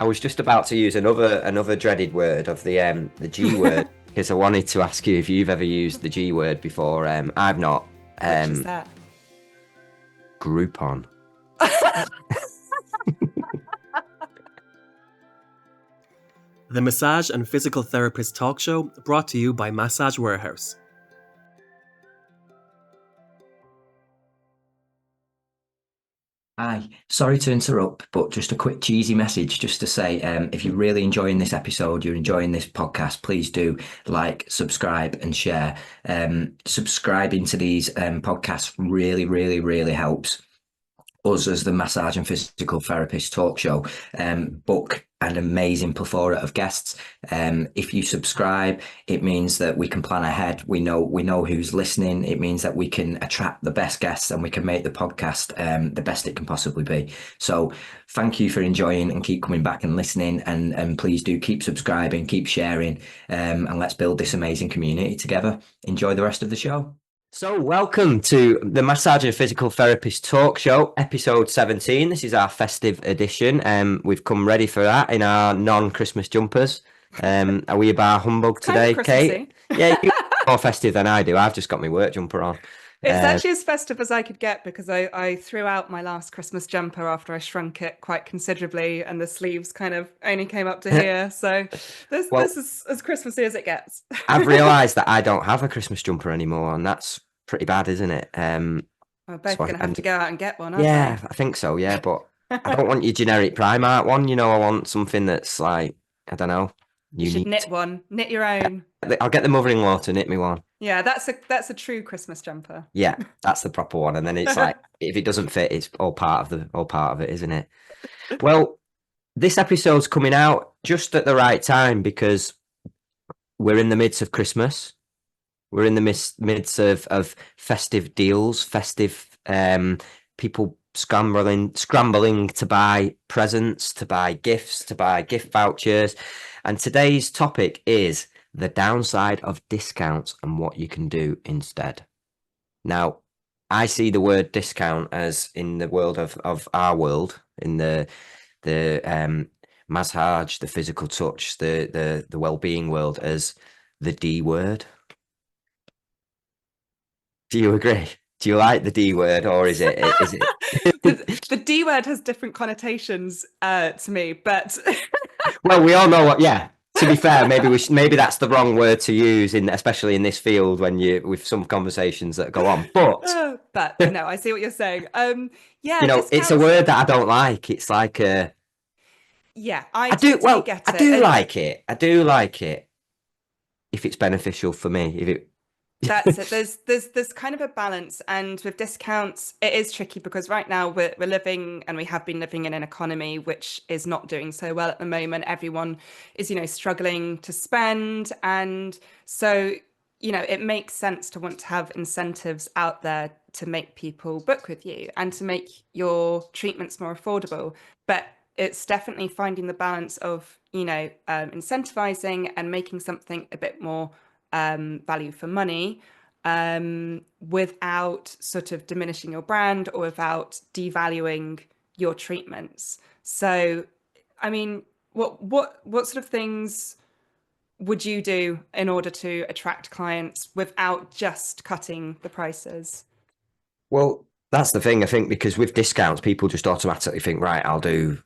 I was just about to use another dreaded word of the G word because I wanted to ask you if you've ever used the G word before. I've not. Which is that? Groupon. The Massage and Physical Therapist Talk Show, brought to you by Massage Warehouse. Hi, sorry to interrupt, but just a quick cheesy message just to say, if you're really enjoying this episode, you're enjoying this podcast, please do like, subscribe and share. Subscribing to these podcasts really helps us as the Massage and Physical Therapist Talk Show book an amazing plethora of guests. If you subscribe, it means that we can plan ahead. We know who's listening. It means that we can attract the best guests and we can make the podcast the best it can possibly be. So thank you for enjoying and keep coming back and listening, and please do keep subscribing, keep sharing, and let's build this amazing community together. Enjoy the rest of the show. So welcome to the Massage and Physical Therapist Talk Show, episode 17. This is our festive edition. We've come ready for that in our non-Christmas jumpers. Are we a bar humbug today, Kate? Yeah, you're more festive than I do. I've just got my work jumper on. It's actually as festive as I could get because I threw out my last Christmas jumper after I shrunk it quite considerably and the sleeves kind of only came up to here. So this is as Christmassy as it gets. I've realised that I don't have a Christmas jumper anymore, and that's pretty bad, isn't it? We're both going to have to go out and get one, aren't I think so, yeah. But I don't want your generic Primark one. You know, I want something that's like, I don't know. You should knit one. Knit your own. I'll get the mother-in-law to knit me one. Yeah, that's a true Christmas jumper. Yeah, that's the proper one. And then it's like, if it doesn't fit, it's all part of it, isn't it? Well, this episode's coming out just at the right time because we're in the midst of Christmas. We're in the midst of festive deals, people scrambling to buy presents, to buy gifts, to buy gift vouchers. And today's topic is the downside of discounts and what you can do instead. Now, I see the word discount as, in the world of our world, in the massage, the physical touch, the well-being world, as the D word. Do you agree? Do you like the D word, or is it? The D word has different connotations to me, but well, we all know what. Yeah. To be fair, maybe that's the wrong word to use, especially in this field when with some conversations that go on. But no, I see what you're saying. Yeah, it's a word that I don't like. It's like a. Yeah, I do get it. I do like it. I do like it if it's beneficial for me. If it. That's it. There's kind of a balance, and with discounts, it is tricky because right now we're living, and we have been living in an economy which is not doing so well at the moment. Everyone is, struggling to spend, and so it makes sense to want to have incentives out there to make people book with you and to make your treatments more affordable. But it's definitely finding the balance of incentivizing and making something a bit more value for money without sort of diminishing your brand or without devaluing your treatments. So, I mean, what sort of things would you do in order to attract clients without just cutting the prices? Well, that's the thing, I think, because with discounts, people just automatically think, right, I'll do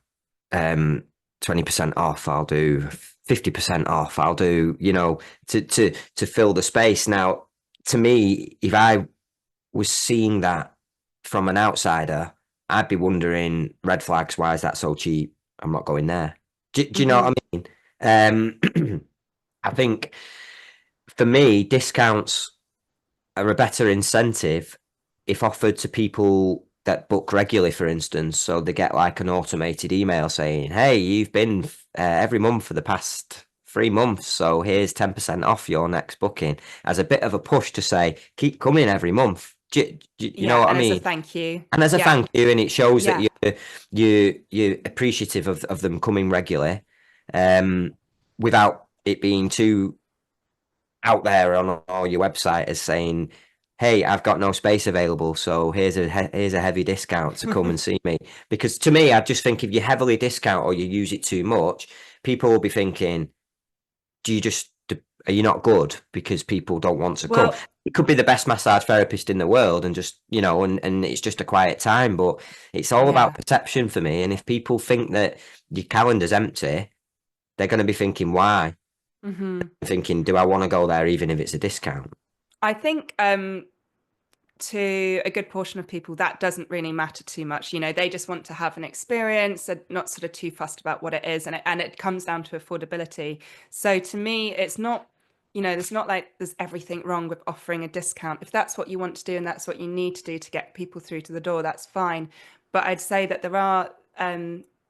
20% off, I'll do 50% off, I'll do, to fill the space. Now, to me, if I was seeing that from an outsider, I'd be wondering, red flags, why is that so cheap? I'm not going there. Do you know what I mean? I think for me, discounts are a better incentive if offered to people that book regularly, for instance. So they get like an automated email saying, hey, you've been every month for the past 3 months, so here's 10% off your next booking, as a bit of a push to say, keep coming every month. Do you know what I mean? As a thank you. And as a thank you, and it shows that you're appreciative of them coming regularly, without it being too out there on all your website as saying, hey, I've got no space available, so here's a heavy discount to come and see me. Because to me, I just think if you heavily discount or you use it too much, people will be thinking, are you not good because people don't want to come? Well, It could be the best massage therapist in the world and just, and it's just a quiet time, but it's all yeah. about perception for me. And if people think that your calendar's empty, they're going to be thinking, why? Thinking, do I want to go there even if it's a discount? I think to a good portion of people, that doesn't really matter too much. They just want to have an experience and not sort of too fussed about what it is. And it comes down to affordability. So to me, it's not, there's not like there's everything wrong with offering a discount. If that's what you want to do and that's what you need to do to get people through to the door, that's fine. But I'd say that there are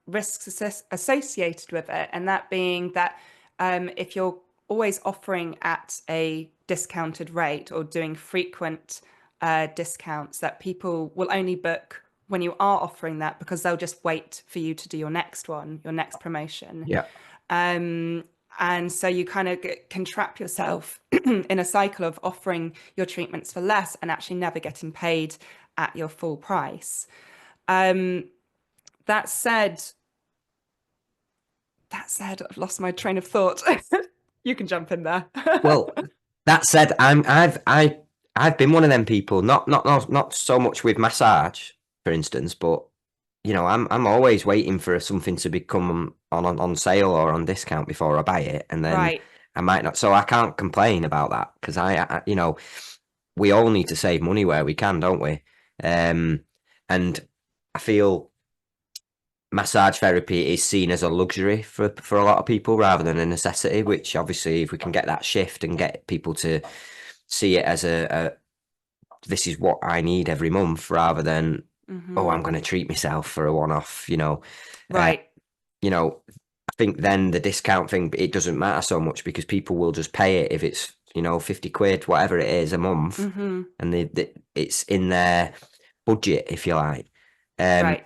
risks associated with it. And that being that if you're always offering at a discounted rate or doing frequent discounts, that people will only book when you are offering that because they'll just wait for you to do your next one, your next promotion. Yeah. And so you kind of can trap yourself in a cycle of offering your treatments for less and actually never getting paid at your full price. That said, I've lost my train of thought. You can jump in there. Well, that said, I've been one of them people, not so much with massage, for instance, but I'm always waiting for something to become on sale or on discount before I buy it, and then Right. I might not. So I can't complain about that because we all need to save money where we can, don't we? And I feel massage therapy is seen as a luxury for a lot of people rather than a necessity, which obviously if we can get that shift and get people to see it as a this is what I need every month rather than oh, I'm going to treat myself for a one-off, Right. I think then the discount thing, it doesn't matter so much because people will just pay it if it's 50 quid, whatever it is a month, and it's in their budget, if you like. Right.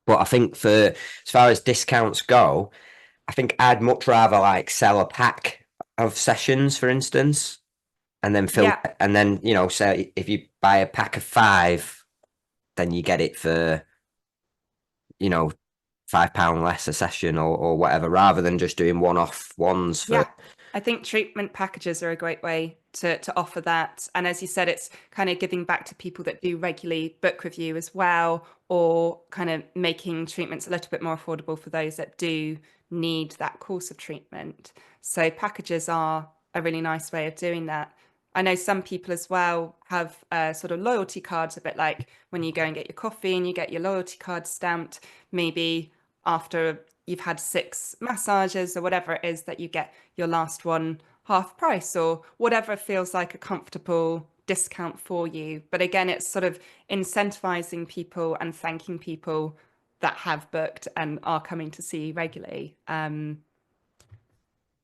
But I think for as far as discounts go, I think I'd much rather like sell a pack of sessions, for instance, and then Yeah. and then say if you buy a pack of 5, then you get it for £5 less a session or whatever, rather than just doing one-off ones for. Yeah. I think treatment packages are a great way to offer that. And as you said, it's kind of giving back to people that do regularly book with you as well, or kind of making treatments a little bit more affordable for those that do need that course of treatment. So packages are a really nice way of doing that. I know some people as well have sort of loyalty cards, a bit like when you go and get your coffee and you get your loyalty card stamped, maybe after you've had 6 massages or whatever it is that you get your last one half price or whatever feels like a comfortable discount for you. But again, it's sort of incentivizing people and thanking people that have booked and are coming to see you regularly. I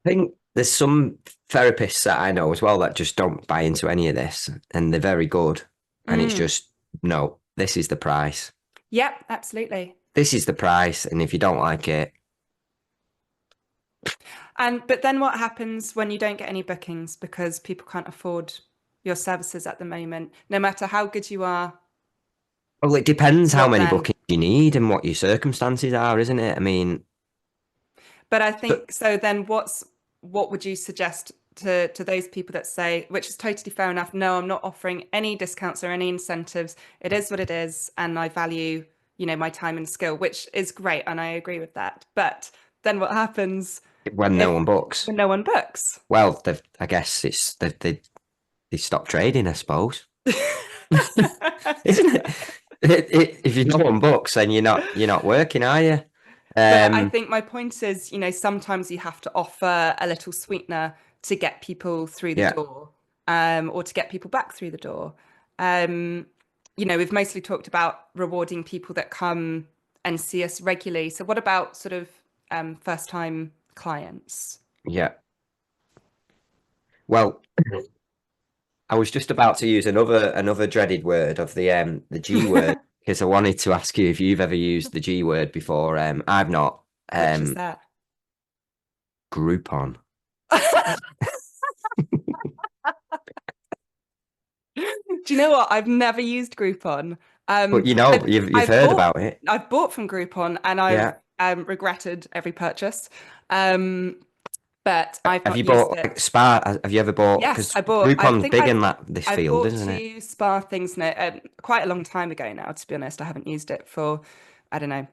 think there's some therapists that I know as well that just don't buy into any of this, and they're very good. And it's just, no, this is the price. Yep, absolutely. This is the price, and if you don't like it. But then what happens when you don't get any bookings because people can't afford your services at the moment, no matter how good you are? Well, it depends how What many then? bookings you need and what your circumstances are, isn't it? I mean, But I think so. Then what would you suggest to those people that say, which is totally fair enough, no, I'm not offering any discounts or any incentives. It is what it is, and I value, my time and skill, which is great, and I agree with that. But then what happens when no one books? when no one books? Well, I guess it's they stop trading, I suppose. Isn't it? If you no one books, then you're not working, are you? But I think my point is, sometimes you have to offer a little sweetener to get people through the door, or to get people back through the door. We've mostly talked about rewarding people that come and see us regularly. So what about sort of first-time clients? Yeah. Well, I was just about to use another dreaded word of the G word because I wanted to ask you if you've ever used the G word before. I've not. Which is that? Groupon. Do you know what? I've never used Groupon. But you've I've heard bought about it. I've bought from Groupon and I've Yeah. regretted every purchase. But I've Have not you used bought it. like Spa? Have you ever bought? Yes, Because I bought. I Groupon's think big in this I've field, bought isn't it? 2 spa things now, quite a long time ago now. To be honest, I haven't used it for, I don't know,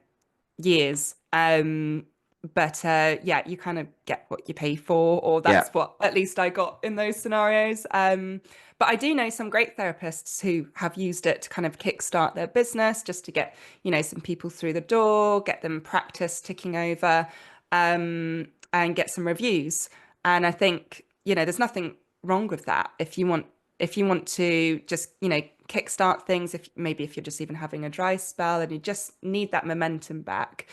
years. But yeah, you kind of get what you pay for, or Yeah. that's what at least I got in those scenarios. But I do know some great therapists who have used it to kind of kickstart their business, just to get, some people through the door, get them practice ticking over, and get some reviews. And I think, there's nothing wrong with that. If you want to just, kickstart things, if you're just even having a dry spell and you just need that momentum back.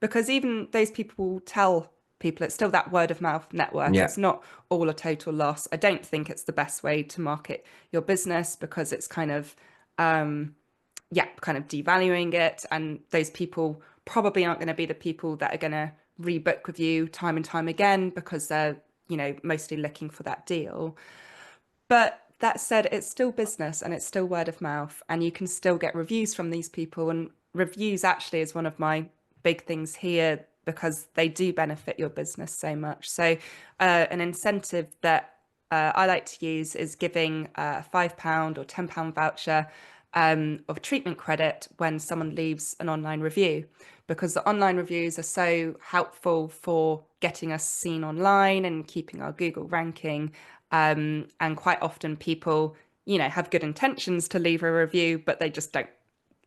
Because even those people will tell people, it's still that word of mouth network. Yeah. It's not all a total loss. I don't think it's the best way to market your business, because it's kind of devaluing it. And those people probably aren't going to be the people that are going to rebook with you time and time again, because they're, mostly looking for that deal. But that said, it's still business and it's still word of mouth, and you can still get reviews from these people. And reviews actually is one of my big things here, because they do benefit your business so much. So an incentive that I like to use is giving a £5 or £10 voucher of treatment credit when someone leaves an online review, because the online reviews are so helpful for getting us seen online and keeping our Google ranking. And quite often people, have good intentions to leave a review, but they just don't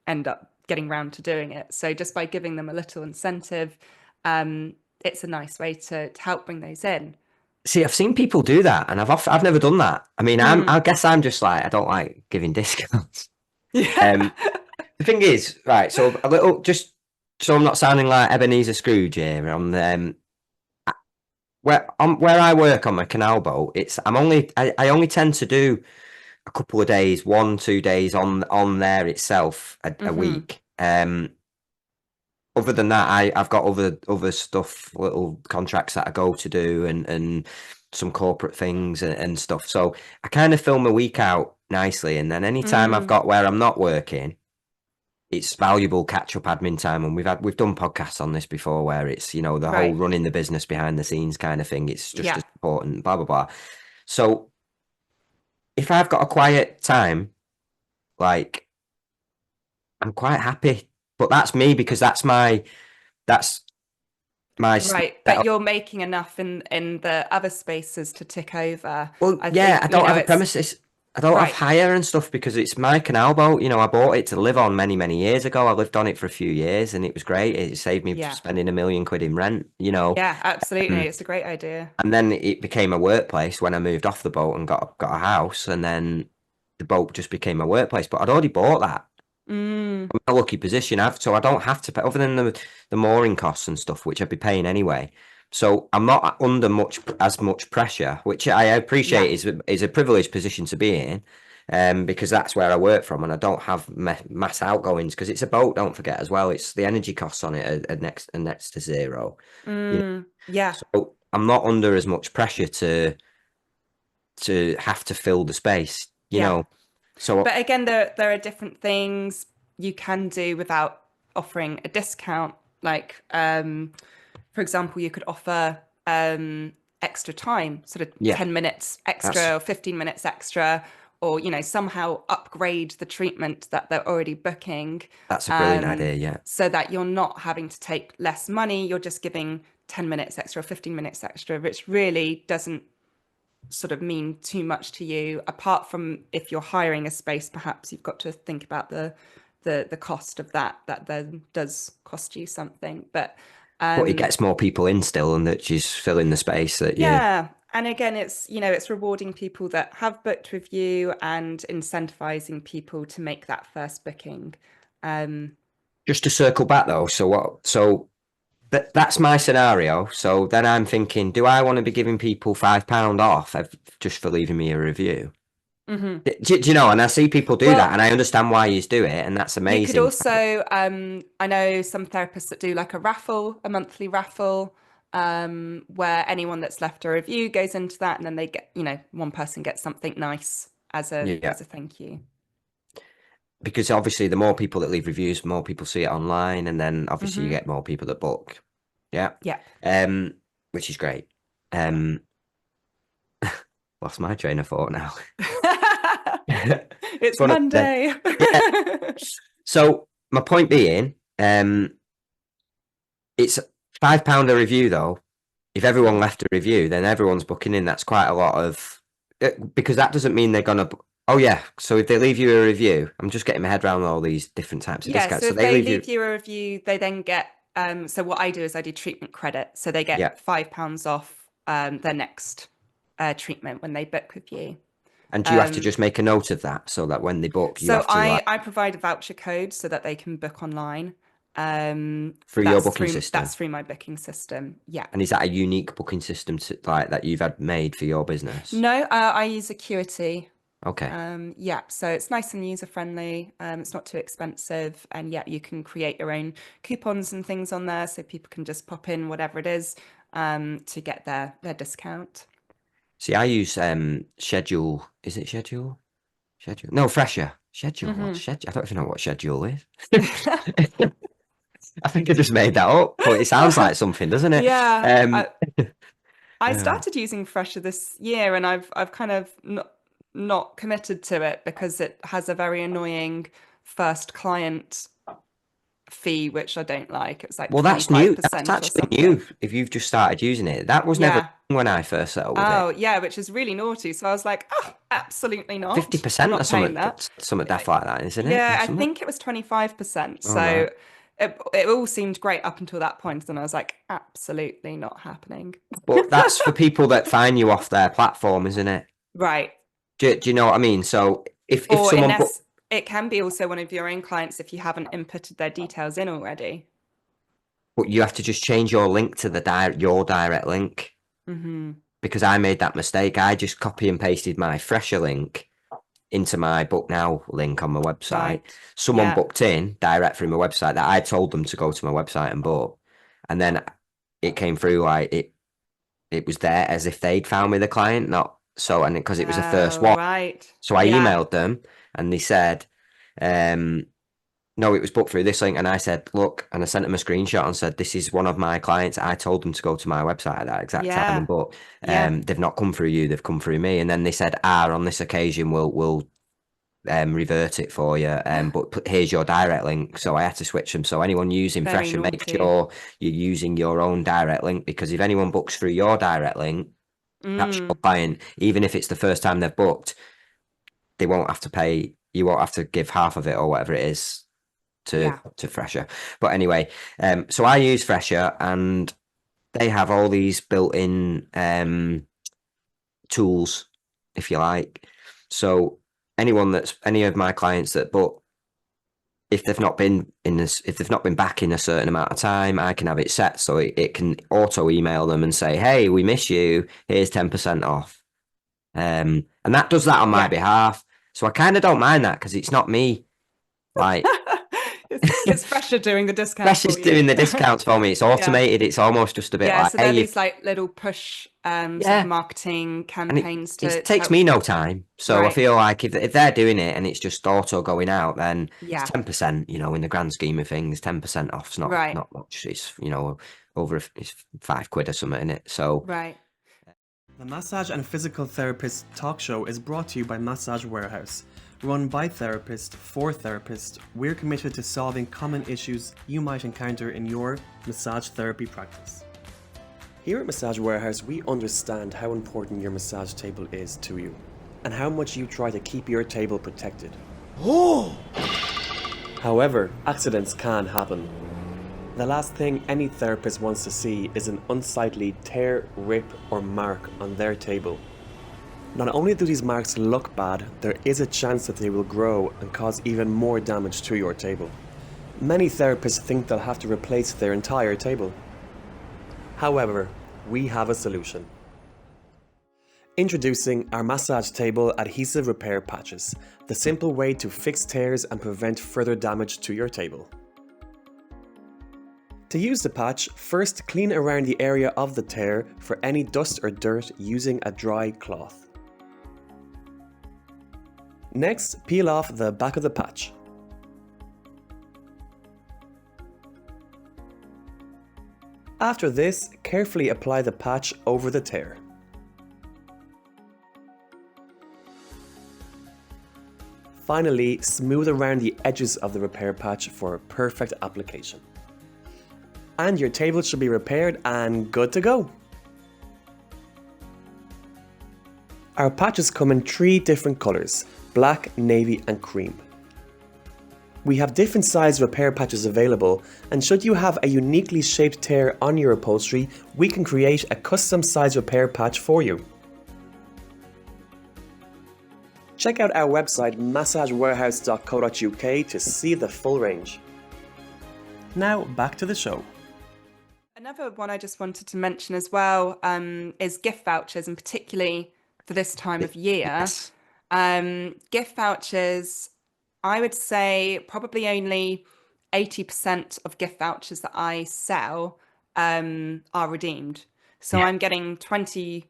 end up getting round to doing it. So just by giving them a little incentive, it's a nice way to help bring those in. See, I've seen people do that, and I've never done that. I mean, I guess I'm just like, I don't like giving discounts. Yeah. The thing is, right? So a little, just so I'm not sounding like Ebenezer Scrooge here. Where I work on my canal boat, I only tend to do a couple of days, 1-2 days on there itself a week. Other than that, I've got other stuff, little contracts that I go to do, and some corporate things and stuff. So I kind of fill my week out nicely, and then any time I've got where I'm not working, it's valuable catch up admin time. And we've done podcasts on this before, where it's the whole Right. running the business behind the scenes kind of thing. It's just Yeah. as important. Blah blah blah. So if I've got a quiet time, like, I'm quite happy. But that's me, because that's my Right, but you're making enough in the other spaces to tick over. Well, I yeah, think, I don't have a it's premises. I don't have right. hire and stuff, because it's my canal boat. I bought it to live on many, many years ago. I lived on it for a few years, and it was great. It saved me Yeah. spending £1 million in rent, Yeah, absolutely. Um, It's a great idea. and then it became a workplace when I moved off the boat and got a house, and then the boat just became a workplace. But I'd already bought that. I'm in a lucky position. So I don't have to pay, other than the mooring costs and stuff, which I'd be paying anyway. So I'm not under as much pressure, which I appreciate is a privileged position to be in, because that's where I work from, and I don't have mass outgoings, because it's a boat. Don't forget as well, it's the energy costs on it are next to zero. Yeah. So I'm not under as much pressure to have to fill the space, Yeah. So, But again, there are different things you can do without offering a discount. Like, for example, you could offer extra time, sort of 10 minutes extra or 15 minutes extra, or, somehow upgrade the treatment that they're already booking. That's a brilliant idea, yeah. So that you're not having to take less money, you're just giving 10 minutes extra or 15 minutes extra, which really doesn't sort of mean too much to you, apart from if you're hiring a space, perhaps you've got to think about the cost of that then does cost you something. But it gets more people in still, and that she's filling the space that yeah. And again, it's it's rewarding people that have booked with you and incentivizing people to make that first booking. Just to circle back though, so that's my scenario. So then I'm thinking, do I want to be giving people £5 off just for leaving me a review? Do you know? And I see people do that, and I understand why you do it, and that's amazing. You could also, I know some therapists that do like a monthly raffle, where anyone that's left a review goes into that, and then they get, one person gets something nice as a thank you. Because obviously the more people that leave reviews, more people see it online, and then obviously you get more people that book. Yeah. Which is great. Lost my train of thought now. It's Monday. So my point being, it's £5 a review though. If everyone left a review, then everyone's booking in. That's quite a lot of, because that doesn't mean they're gonna. Oh yeah. So if they leave you a review, I'm just getting my head around all these different types of discounts. So if they leave you a review, they then get. So what I do is I do treatment credit. So they get £5 off their next treatment when they book with you. And do you have to just make a note of that so that when they book, you have to I provide a voucher code so that they can book online. Through your booking system? That's through my booking system, yeah. And is that a unique booking system that you've had made for your business? No, I use Acuity. Okay. So it's nice and user friendly. It's not too expensive, and you can create your own coupons and things on there, so people can just pop in whatever it is to get their discount. See, I use Schedule. Is it Schedule? Schedule? No, Fresher. Schedule. What's Schedule? I don't even know what Schedule is. I think I just made that up, but it sounds like something, doesn't it? Yeah. I started using Fresher this year, and I've kind of not committed to it because it has a very annoying first client fee, which I don't like. It's like, well, that's new. That's actually new. If you've just started using it, that was never when I first set up with it. Oh yeah, which is really naughty. So I was like, oh, absolutely not. 50% or something daft like that, isn't it? Yeah, I think it was 25%. So it all seemed great up until that point, and I was like, absolutely not happening. But that's for people that find you off their platform, isn't it? Right. Do you know what I mean? So if someone it can be also one of your own clients if you haven't inputted their details in already. But you have to just change your link to your direct link. Because I made that mistake. I just copy and pasted my Fresher link into my Book Now link on my website. Right. Someone booked in direct through my website that I told them to go to my website and book. And then it came through like it was there as if they'd found me the client, not so, and because it was the first one. Right. So I emailed them and they said, no, it was booked through this link. And I said, look, and I sent them a screenshot and said, this is one of my clients. I told them to go to my website at that exact time and book. They've not come through you, they've come through me. And then they said, on this occasion, we'll revert it for you. But here's your direct link. So I had to switch them. So anyone using Fresher, make sure you're using your own direct link, because if anyone books through your direct link, that's your client. Even if it's the first time they've booked, they won't have to pay. You won't have to give half of it or whatever it is to Fresher. But anyway, so I use Fresher, and they have all these built-in tools, if you like. So any of my clients that book, if they've not been back in a certain amount of time, I can have it set so it can auto email them and say, hey, we miss you, here's 10% off. And that does that on my behalf. So I kind of don't mind that, because it's not me. Like it's Fresher doing the discounts. Fresher's doing the discounts for me. It's automated. It's almost just a bit like, so there are these like little push sort of marketing campaigns. It takes me no time. So I feel like if they're doing it and it's just auto going out, then it's 10%, in the grand scheme of things, 10% off. It's not much. It's, it's £5 or something in it. So The Massage and Physical Therapist talk show is brought to you by Massage Warehouse. Run by therapists for therapists, we're committed to solving common issues you might encounter in your massage therapy practice. Here at Massage Warehouse, we understand how important your massage table is to you, and how much you try to keep your table protected. However, accidents can happen. The last thing any therapist wants to see is an unsightly tear, rip, or mark on their table. Not only do these marks look bad, there is a chance that they will grow and cause even more damage to your table. Many therapists think they'll have to replace their entire table. However, we have a solution. Introducing our massage table adhesive repair patches, the simple way to fix tears and prevent further damage to your table. To use the patch, first clean around the area of the tear for any dust or dirt using a dry cloth. Next, peel off the back of the patch. After this, carefully apply the patch over the tear. Finally, smooth around the edges of the repair patch for perfect application. And your table should be repaired and good to go. Our patches come in 3 different colours: black, navy and cream. We have different size repair patches available, and should you have a uniquely shaped tear on your upholstery, we can create a custom size repair patch for you. Check out our website massagewarehouse.co.uk to see the full range. Now back to the show. Another one I just wanted to mention as well is gift vouchers, and particularly for this time of year. Yes. Gift vouchers, I would say probably only 80% of gift vouchers that I sell are redeemed. So Yeah. I'm getting 20%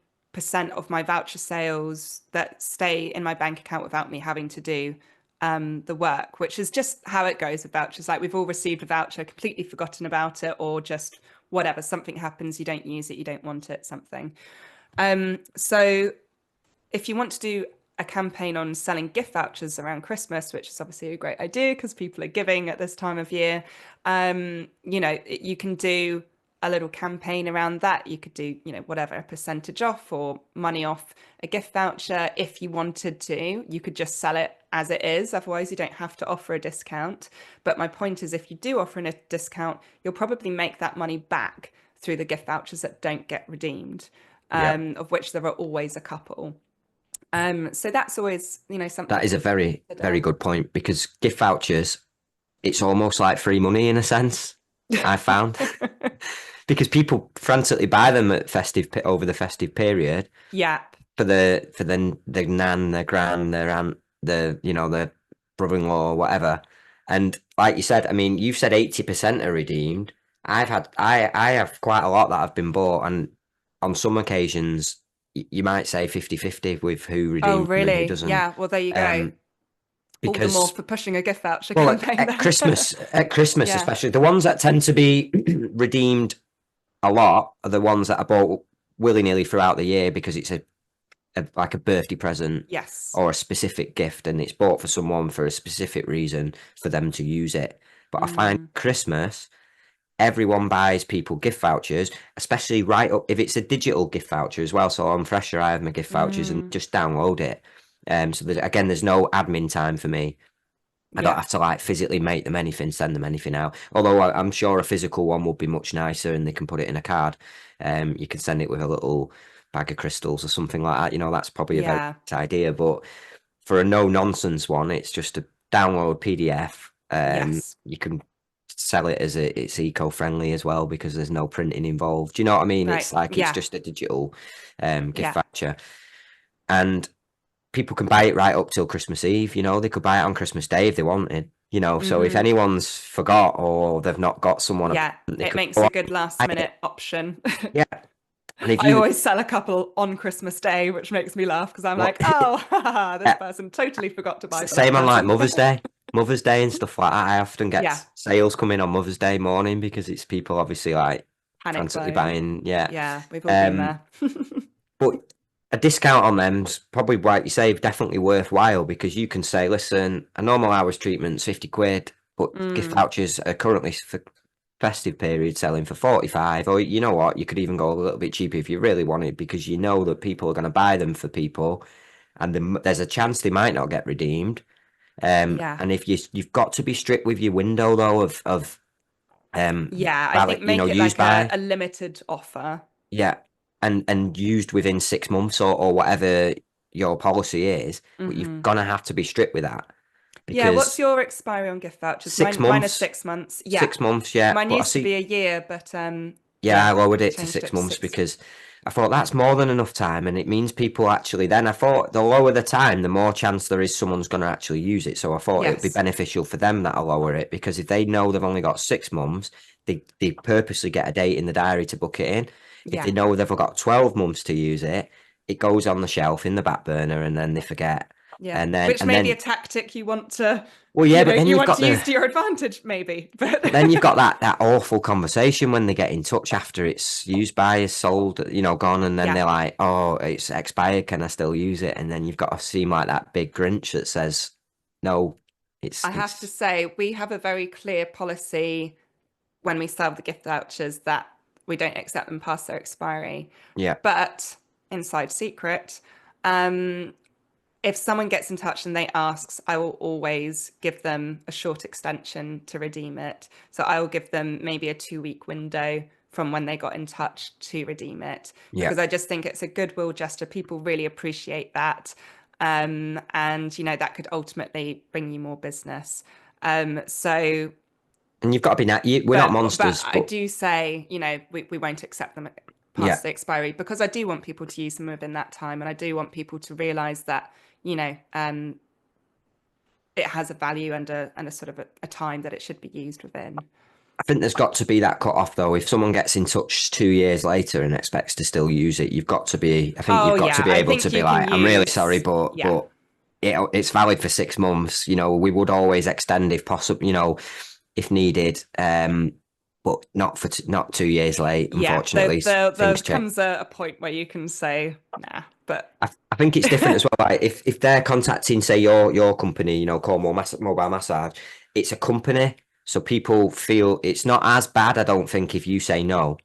of my voucher sales that stay in my bank account without me having to do the work, which is just how it goes with vouchers. Like, we've all received a voucher, completely forgotten about it, or just whatever, something happens, you don't use it, you don't want it, something. So if you want to do a campaign on selling gift vouchers around Christmas, which is obviously a great idea because people are giving at this time of year, you can do a little campaign around that. You could do, whatever, a percentage off or money off a gift voucher. If you wanted to, you could just sell it as it is. Otherwise, you don't have to offer a discount. But my point is, if you do offer a discount, you'll probably make that money back through the gift vouchers that don't get redeemed, of which there are always a couple. So that's always, something. That is a very, very good point, because gift vouchers, it's almost like free money in a sense, I found. Because people frantically buy them at over the festive period. Yeah. For the nan, their gran, their aunt, their brother-in-law or whatever. And like you said, I mean, you've said 80% are redeemed. I have quite a lot that have been bought, and on some occasions you might say 50-50 with who redeems Oh, and really? who doesn't. Yeah. Well, there you go. Because all the more for pushing a gift voucher well, campaign. at Christmas Yeah. especially, the ones that tend to be redeemed a lot are the ones that are bought willy-nilly throughout the year, because it's like a birthday present, Yes. or a specific gift, and it's bought for someone for a specific reason for them to use it. But I find Christmas, everyone buys people gift vouchers, especially right up if it's a digital gift voucher as well. So on Fresher, I have my gift vouchers and just download it. So there's no admin time for me. I don't have to like physically make them anything, send them anything out. Although I'm sure a physical one would be much nicer, and they can put it in a card. You can send it with a little bag of crystals or something like that. That's probably a very nice idea. But for a no nonsense one, it's just a download PDF. Yes. You can sell it as it's eco-friendly as well, because there's no printing involved. Do you know what I mean? Right. It's like it's just a digital gift voucher, and people can buy it right up till Christmas Eve. They could buy it on Christmas Day if they wanted. So if anyone's forgot or they've not got someone, it makes a good last minute option. Yeah. And if I always sell a couple on Christmas Day, which makes me laugh, because I'm like, oh, this person totally forgot to buy. Same on like Mother's Day and stuff like that. I often get sales come in on Mother's Day morning, because it's people obviously like frantically buying. Yeah, we've all been there. But a discount on them's probably, like you say, definitely worthwhile, because you can say, listen, a normal hour's treatment's 50 quid, but gift vouchers are currently for festive period selling for 45, or you know what, you could even go a little bit cheaper if you really wanted, because you know that people are going to buy them for people, and there's a chance they might not get redeemed. And if you've got to be strict with your window though of I think make it like a limited offer. Yeah. And used within 6 months or whatever your policy is, but you've gonna have to be strict with that. What's your expiry on gift vouchers? 6 months. Mine is 6 months. Yeah, 6 months. Yeah, mine used to be a year, but I lowered it to 6 months because I thought that's more than enough time, and it means people actually. Then I thought the lower the time, the more chance there is someone's going to actually use it. So I thought it'd be beneficial for them that I lower it, because if they know they've only got 6 months, they purposely get a date in the diary to book it in. If they know they've got 12 months to use it, it goes on the shelf in the back burner, and then they forget. Yeah, And then, which and may then, be a tactic you want to, well, yeah, but then you you've want got to use to your advantage, maybe. but then you've got that awful conversation when they get in touch after it's used by, is sold, gone, and then Yeah. they're like, "Oh, it's expired. Can I still use it?" And then you've got to seem like that big Grinch that says, "No, I have to say, we have a very clear policy when we sell the gift vouchers that we don't accept them past their expiry. yeah, But inside secret, if someone gets in touch and they asks, I will always give them a short extension to redeem it. So I will give them maybe a 2-week window from when they got in touch to redeem it, yeah." because I just think it's a goodwill gesture. People really appreciate that. And, that could ultimately bring you more business. So, And you've got to be we're not monsters, but I but do say, we won't accept them yeah. past the expiry, because I do want people to use them within that time. And I do want people to realize that, it has a value and a sort of a time that it should be used within. I think there's got to be that cut off though. If someone gets in touch 2 years later and expects to still use it, you've got to be. I think you've got to be I able think to be you like, can "I'm really use, sorry, but yeah. it's valid for 6 months. We would always extend if possible. If needed. But not for not 2 years late. Yeah, Unfortunately, there things change. comes a point where you can say, nah, but I think it's different as well. Like if they're contacting, say your company, Cornwall Mobile Massage, it's a company, so people feel it's not as bad. I don't think if you say no,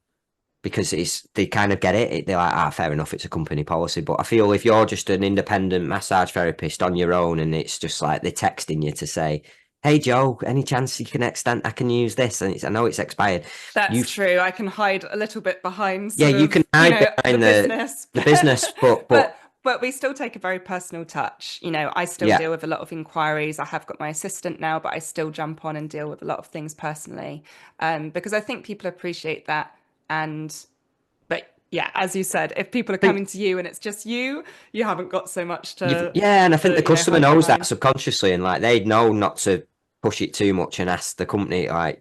because they kind of get it. They're like, fair enough, it's a company policy. But I feel if you're just an independent massage therapist on your own, and it's just like they're texting you to say, "Hey Joe, any chance you can extend? I can use this," and I know it's expired. that's true. I can hide a little bit behind Yeah, sort you of, can hide behind the business. the business, but But we still take a very personal touch. I still yeah. deal with a lot of inquiries. I have got my assistant now, but I still jump on and deal with a lot of things personally, because I think people appreciate that. But yeah, as you said, if people are coming to you and it's just you haven't got so much to, Yeah, and I think the customer hide knows that behind. subconsciously, and like they know not to push it too much and ask the company, like,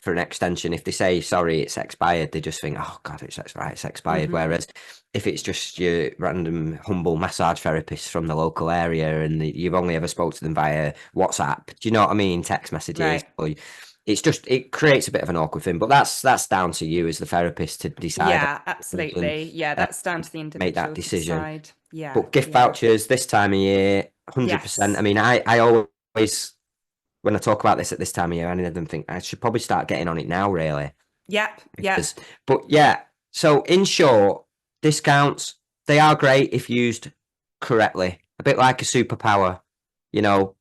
for an extension. If they say sorry, it's expired, they just think, "Oh God, it's expired. It's expired." Whereas if it's just your random humble massage therapist from the local area and you've only ever spoke to them via WhatsApp, do you know what I mean? Text messages, Right. it creates a bit of an awkward thing. But that's down to you as the therapist to decide Yeah, and absolutely. Yeah, that's down to the make that individual to decision. decide. Yeah, But gift yeah. vouchers this time of year, 100%. I Yes. mean, I always, when I talk about this at this time of year, any of them think I should probably start getting on it now, really. Yep, yep. But yeah, so in short, discounts, they are great if used correctly. A bit like a superpower, you know,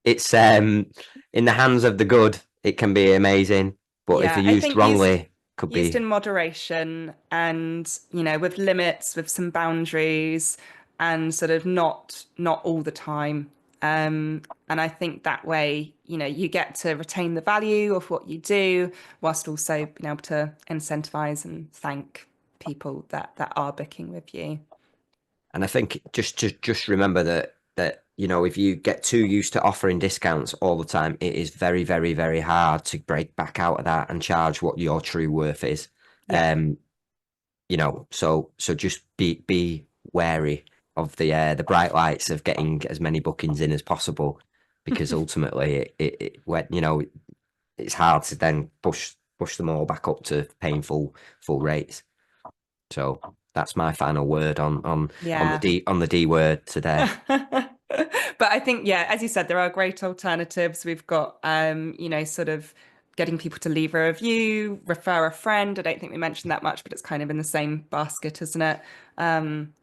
it's in the hands of the good, it can be amazing. But if Yeah, you're I used think wrongly, could used be. in moderation and, with limits, with some boundaries and sort of not all the time. And I think that way, you get to retain the value of what you do whilst also being able to incentivize and thank people that are booking with you. And I think just remember that if you get too used to offering discounts all the time, it is very, very, very hard to break back out of that and charge what your true worth is. Yeah. So just be wary of the bright lights of getting as many bookings in as possible, because ultimately it when it's hard to then push them all back up to paying full rates. So that's my final word on Yeah. the D word today. But I think, yeah, as you said, there are great alternatives. We've got, sort of getting people to leave a review, refer a friend. I don't think we mentioned that much, but it's kind of in the same basket, isn't it?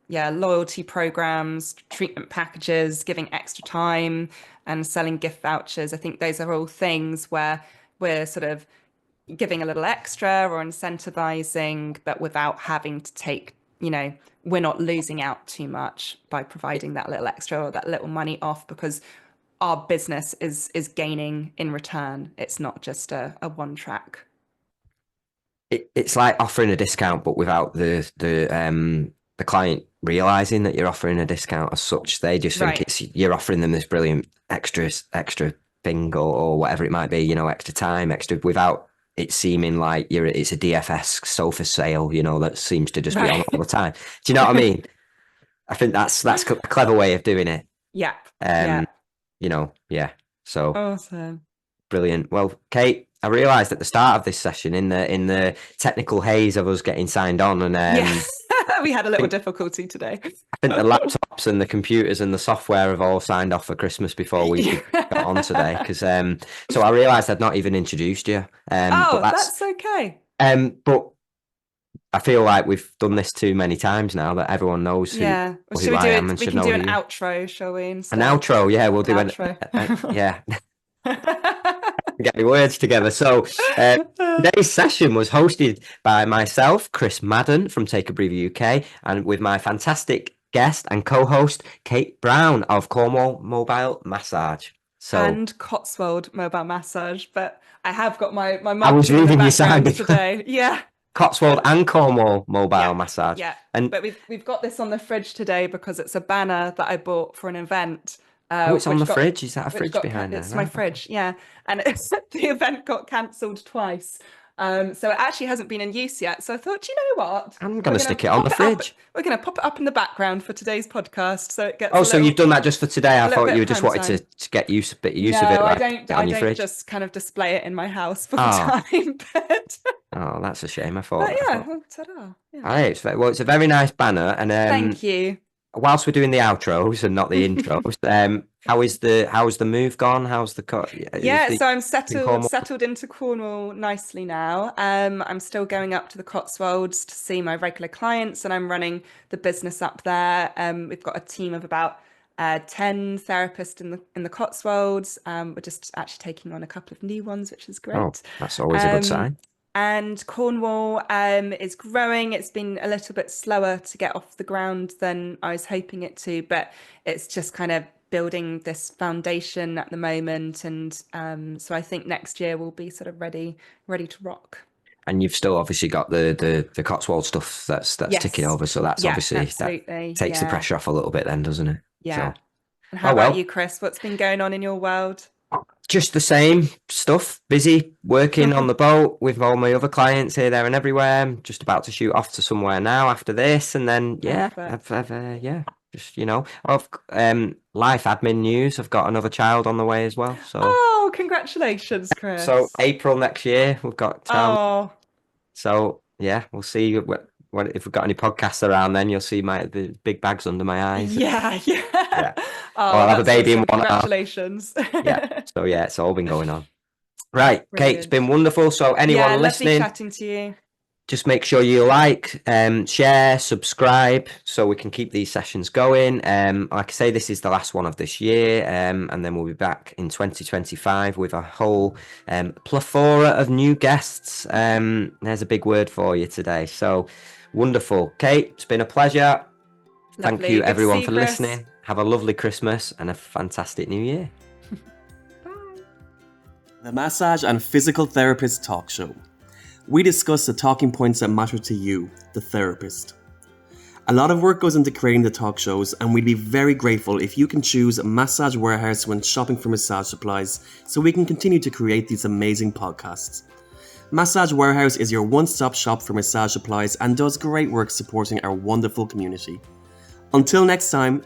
Yeah, loyalty programs, treatment packages, giving extra time, and selling gift vouchers. I think those are all things where we're sort of giving a little extra or incentivizing, but without having to take, we're not losing out too much by providing that little extra or that little money off, because our business is gaining in return. It's not just a one track. It's like offering a discount, but without the client realizing that you're offering a discount as such. They just think Right. you're offering them this brilliant extra thing or whatever it might be, extra time, extra, without it seeming like it's a DFS sofa sale, that seems to just be on Right. all the time. Do you know what I mean? I think that's a clever way of doing it. Yeah. You know, yeah. So Awesome. brilliant. Well, Kate, I realised at the start of this session, in the technical haze of us getting signed on, and we had a little difficulty today. I think the laptops and the computers and the software have all signed off for Christmas before we got on today. Because so I realised I'd not even introduced you. But that's okay. But I feel like we've done this too many times now that everyone knows who I am and should know we can who do an you. outro, shall we? An outro, yeah, we'll do an outro. yeah. Get my words together. So today's session was hosted by myself, Chris Madden from Take a Breather UK, and with my fantastic guest and co-host, Kate Brown of Cornwall Mobile Massage. And Cotswold Mobile Massage, but I have got my I was reading your sign today. Yeah. Cotswold and Cornwall Mobile Massage. Yeah. And but we've got this on the fridge today because it's a banner that I bought for an event. It's on the fridge. Is that a fridge behind there? It's my fridge, yeah. And the event got cancelled twice. So it actually hasn't been in use yet. So I thought, you know what? I'm going to stick it on the fridge. We're going to pop it up in the background for today's podcast, so it gets. Oh, so you've done that just for today? I thought you just wanted to get a bit used of it. No, I don't just kind of display it in my house full time. But oh, that's a shame. I thought. But yeah, ta-da. Yeah. It's a very nice banner, and thank you. Whilst we're doing the outros and not the intros, how's the move gone? How's the so I'm settled into Cornwall nicely now. I'm still going up to the Cotswolds to see my regular clients, and I'm running the business up there. We've got a team of about 10 therapists in the Cotswolds. We're just actually taking on a couple of new ones, which is great. Oh, that's always a good sign. And Cornwall is growing. It's been a little bit slower to get off the ground than I was hoping it to, but it's just kind of building this foundation at the moment. And so I think next year we'll be sort of ready to rock. And you've still obviously got the Cotswold stuff that's ticking over. So that's obviously that takes the pressure off a little bit then, doesn't it? Yeah. So. And how about you, Chris? What's been going on in your world? Just the same stuff, busy working on the boat with all my other clients here, there and everywhere. I'm just about to shoot off to somewhere now after this. And then, just, of life admin news. I've got another child on the way as well. So, oh, congratulations, Chris. So April next year, we've got a child. Oh. So yeah, we'll see if we've got any podcasts around then. You'll see the big bags under my eyes. Yeah. Oh, I'll have a baby in 1 hour. Congratulations. Yeah. So yeah, it's all been going on. Right, brilliant. Kate, it's been wonderful. So anyone listening, lovely chatting to you. Just make sure you like, share, subscribe, so we can keep these sessions going. Like I say, this is the last one of this year, and then we'll be back in 2025 with a whole plethora of new guests. There's a big word for you today. So wonderful. Kate, it's been a pleasure. Lovely. Thank you, everyone, for listening. Have a lovely Christmas and a fantastic New Year. Bye. The Massage and Physical Therapist Talk Show. We discuss the talking points that matter to you, the therapist. A lot of work goes into creating the talk shows, and we'd be very grateful if you can choose Massage Warehouse when shopping for massage supplies, so we can continue to create these amazing podcasts. Massage Warehouse is your one-stop shop for massage supplies and does great work supporting our wonderful community. Until next time,